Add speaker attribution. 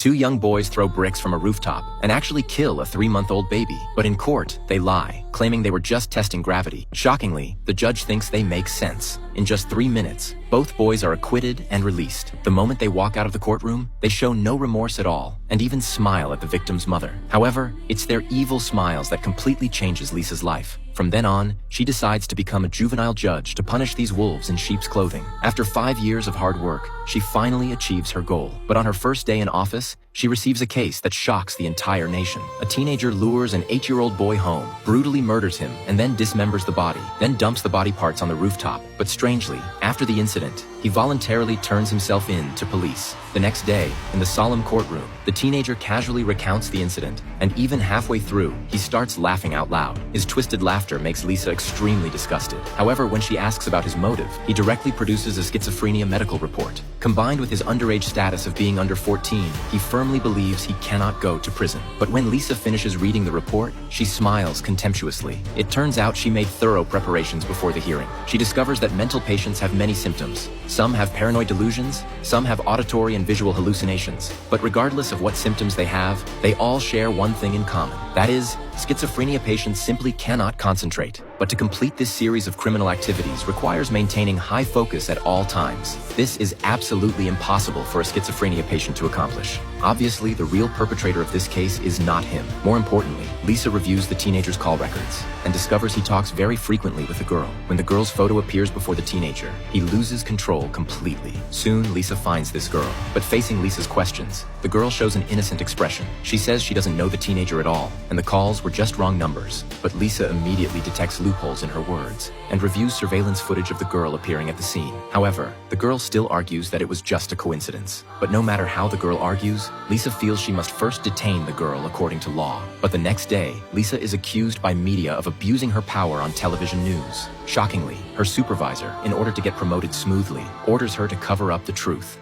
Speaker 1: Two young boys throw bricks from a rooftop and actually kill a 3-month-old baby. But in court, they lie, claiming they were just testing gravity. Shockingly, the judge thinks they make sense. In just 3 minutes, both boys are acquitted and released. The moment they walk out of the courtroom, they show no remorse at all and even smile at the victim's mother. However, it's their evil smiles that completely changes Lisa's life. From then on, she decides to become a juvenile judge to punish these wolves in sheep's clothing. After 5 years of hard work, she finally achieves her goal. But on her first day in office, she receives a case that shocks the entire nation. A teenager lures an 8-year-old boy home, brutally murders him, and then dismembers the body, then dumps the body parts on the rooftop. But strangely, after the incident, he voluntarily turns himself in to police. The next day, in the solemn courtroom, the teenager casually recounts the incident, and even halfway through, he starts laughing out loud. His twisted laughter makes Lisa extremely disgusted. However, when she asks about his motive, he directly produces a schizophrenia medical report. Combined with his underage status of being under 14, he firmly believes he cannot go to prison. But when Lisa finishes reading the report, she smiles contemptuously. It turns out she made thorough preparations before the hearing. She discovers that mental patients have many symptoms. Some have paranoid delusions, some have auditory and visual hallucinations. But regardless of what symptoms they have, they all share one thing in common. That is, schizophrenia patients simply cannot concentrate. But to complete this series of criminal activities requires maintaining high focus at all times. This is absolutely impossible for a schizophrenia patient to accomplish. Obviously, the real perpetrator of this case is not him. More importantly, Lisa reviews the teenager's call records and discovers he talks very frequently with the girl. When the girl's photo appears before the teenager, he loses control completely. Soon, Lisa finds this girl. But facing Lisa's questions, the girl shows an innocent expression. She says she doesn't know the teenager at all, and the calls were just wrong numbers. But Lisa immediately detects loopholes in her words and reviews surveillance footage of the girl appearing at the scene. However, the girl still argues that it was just a coincidence. But no matter how the girl argues, Lisa feels she must first detain the girl according to law. But the next day, Lisa is accused by media of abusing her power on television news. Shockingly, her supervisor, in order to get promoted smoothly, orders her to cover up the truth.